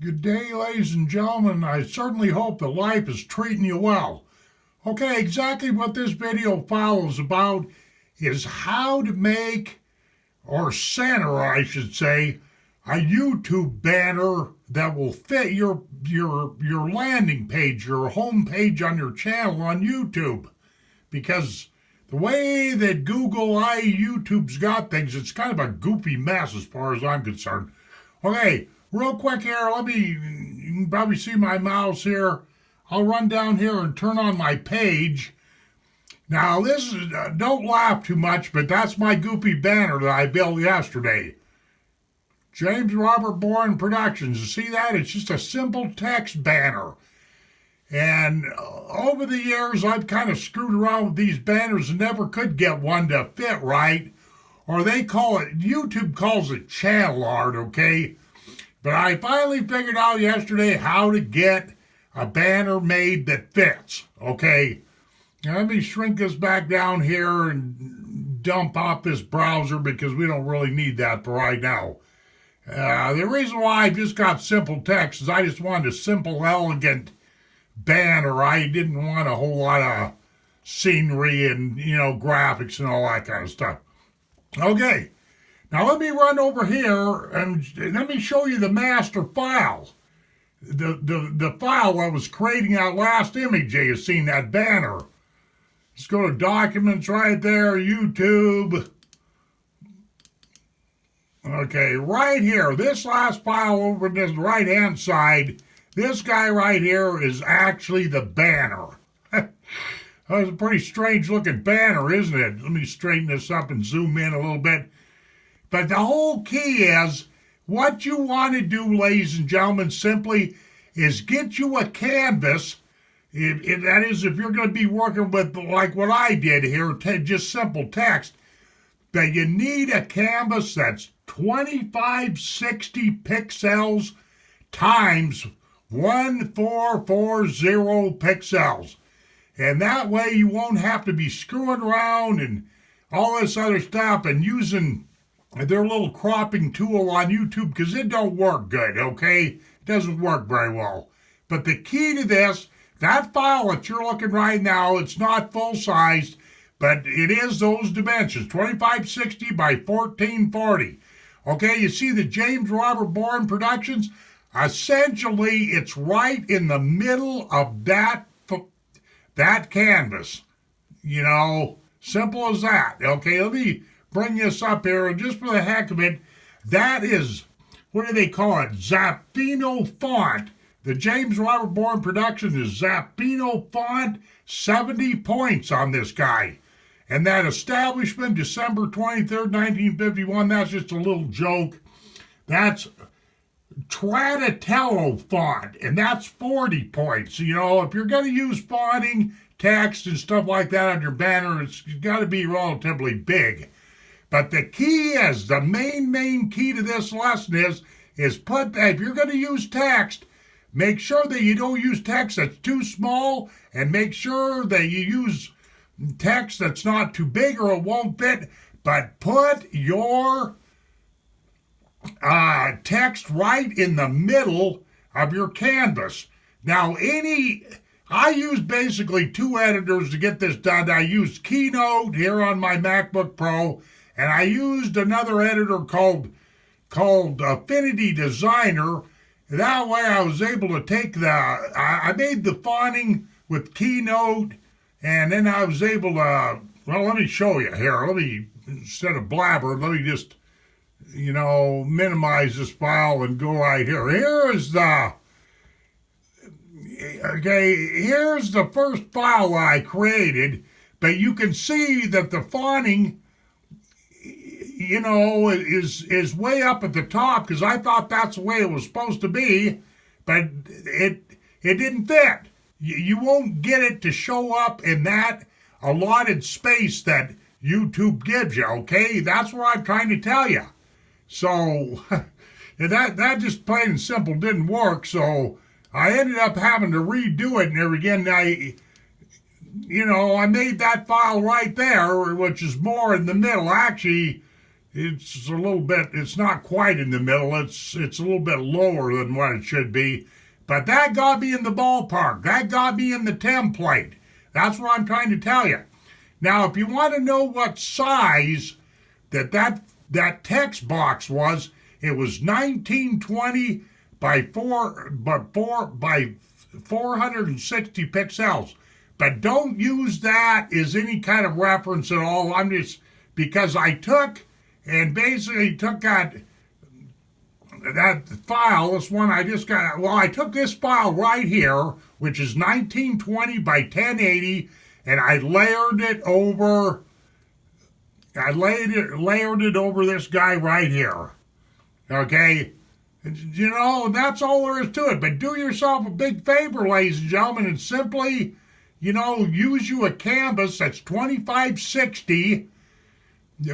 Good day, ladies and gentlemen. I certainly hope that life is treating you well. Okay, exactly what this video follows about is how to make, or center, I should say, a YouTube banner that will fit your landing page, your home page on your channel on YouTube. Because the way that YouTube's got things, it's kind of a goofy mess as far as I'm concerned. Okay, real quick here, you can probably see my mouse here. I'll run down here and turn on my page. Now, don't laugh too much, but that's my goofy banner that I built yesterday. James Robert Bourne Productions. You see that? It's just a simple text banner. And over the years, I've kind of screwed around with these banners and never could get one to fit right. Or YouTube calls it channel art, okay? But I finally figured out yesterday how to get a banner made that fits, okay? Now let me shrink this back down here and dump off this browser because we don't really need that for right now. The reason why I just got simple text is I just wanted a simple, elegant banner. I didn't want a whole lot of scenery and, graphics and all that kind of stuff. Okay, now let me run over here and let me show you the master file. The file I was creating that last image you seen, that banner. Let's go to Documents right there, YouTube. Okay, right here, this last file over this right-hand side, this guy right here is actually the banner. That's a pretty strange looking banner, isn't it? Let me straighten this up and zoom in a little bit. But the whole key is, what you want to do, ladies and gentlemen, simply is get you a canvas. That is, if you're going to be working with, like what I did here, just simple text, that you need a canvas that's 2560 pixels times 1440 pixels. And that way you won't have to be screwing around and all this other stuff and using their little cropping tool on YouTube, because it don't work good, okay? It doesn't work very well. But the key to this, that file that you're looking right now, it's not full-sized, but it is those dimensions, 2560 by 1440. Okay, you see the James Robert Bourne Productions? Essentially, it's right in the middle of that canvas. Simple as that. Okay, let me bring this up here, and just for the heck of it, that is, what do they call it? Zappino font. The James Robert Bourne Productions is Zappino font, 70 points on this guy. And that establishment, December 23rd, 1951, that's just a little joke. That's Tratatello font, and that's 40 points. If you're going to use fonting, text, and stuff like that on your banner, it's got to be relatively big. But the key is, the main key to this lesson is put that, if you're going to use text, make sure that you don't use text that's too small, and make sure that you use text that's not too big or it won't fit, but put your text right in the middle of your canvas. Now, I use basically two editors to get this done. I used Keynote here on my MacBook Pro, and I used another editor called Affinity Designer. That way I was able to take I made the fonting with Keynote, and then I was able to, let me show you here. Instead of blabber, let me just minimize this file and go right here. Here's the first file I created, but you can see that the fonting, is way up at the top, because I thought that's the way it was supposed to be, but it didn't fit. You won't get it to show up in that allotted space that YouTube gives you, okay? That's what I'm trying to tell you. So that just plain and simple didn't work. So I ended up having to redo it. And again, I made that file right there, which is more in the middle. Actually, it's a little bit, it's not quite in the middle. It's a little bit lower than what it should be. But that got me in the ballpark. That got me in the template. That's what I'm trying to tell you. Now, if you want to know what size that text box was, it was 1920 by 460 pixels. But don't use that as any kind of reference at all. I'm just, because I took and basically took that file, this one I just got, well, I took this file right here, which is 1920 by 1080, and I layered it over this guy right here. Okay? You know, that's all there is to it. But do yourself a big favor, ladies and gentlemen, and simply, you know, use you a canvas that's 2560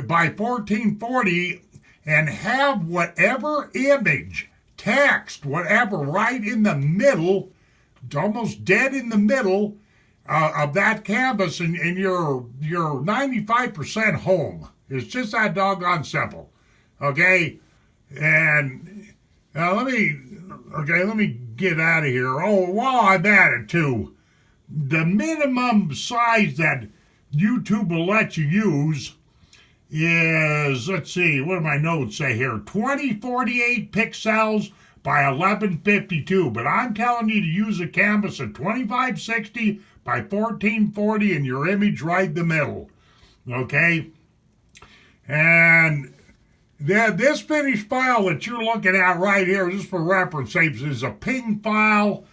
by 1440 and have whatever image, text, whatever, right in the middle, almost dead in the middle of that canvas, and you're 95% home. It's just that doggone simple. Okay? And let me get out of here. Oh, while I'm at it too, the minimum size that YouTube will let you use is, let's see, what do my notes say here? 2048 pixels by 1152. But I'm telling you to use a canvas of 2560 by 1440 and your image right in the middle. Okay? And this finished file that you're looking at right here, just for reference sakes, is a ping file,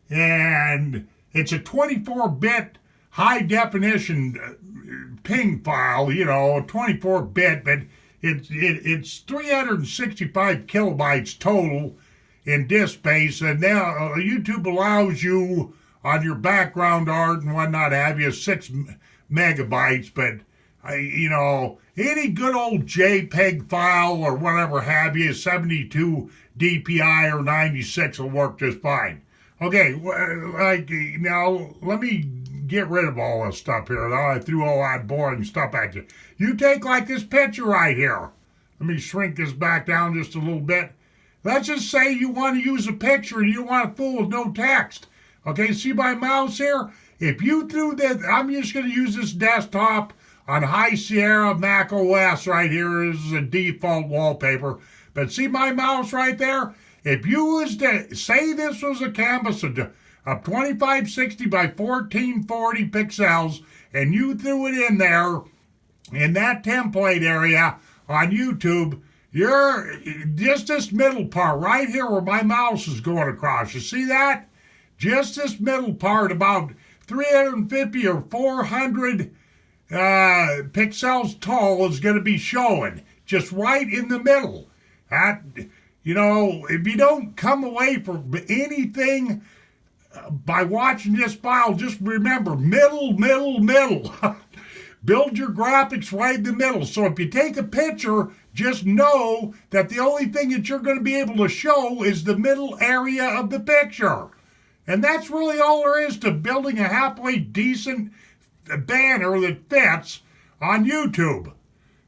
and it's a 24-bit high definition ping file, you know, 24-bit, but it's 365 kilobytes total in disk space, and now YouTube allows you on your background art and whatnot have you 6 megabytes, but you know, any good old JPEG file or whatever have you, 72 DPI or 96 will work just fine. Okay, like, now let me get rid of all this stuff here. I threw all that boring stuff at you. You take like this picture right here. Let me shrink this back down just a little bit. Let's just say you want to use a picture and you want to fool with no text. Okay, see my mouse here? If you threw that, I'm just going to use this desktop on High Sierra Mac OS right here. This is a default wallpaper. But see my mouse right there? If you was to say this was a canvas of 2560 by 1440 pixels, and you threw it in there in that template area on YouTube, you're just this middle part right here where my mouse is going across. You see that? Just this middle part, about 350 or 400 pixels tall, is going to be showing just right in the middle. That, you know, if you don't come away from anything by watching this file, just remember middle. Build your graphics right in the middle. So if you take a picture, just know that the only thing that you're going to be able to show is the middle area of the picture. And that's really all there is to building a halfway decent banner that fits on YouTube.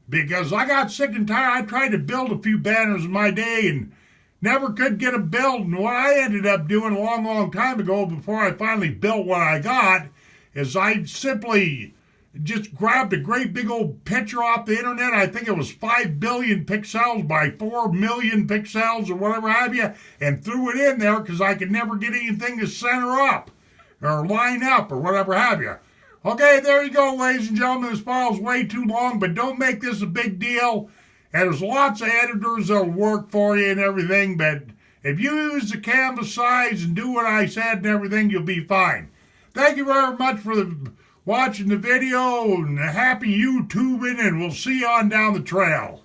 Because I got sick and tired. I tried to build a few banners in my day and never could get them built. And what I ended up doing a long time ago, before I finally built what I got, is I simply just grabbed a great big old picture off the internet. I think it was 5 billion pixels by 4 million pixels or whatever have you, and threw it in there because I could never get anything to center up or line up or whatever have you. Okay, there you go, ladies and gentlemen. This file's way too long, but don't make this a big deal. And there's lots of editors that'll work for you and everything, but if you use the canvas size and do what I said and everything, you'll be fine. Thank you very much for watching the video, and happy YouTubing, and we'll see you on down the trail.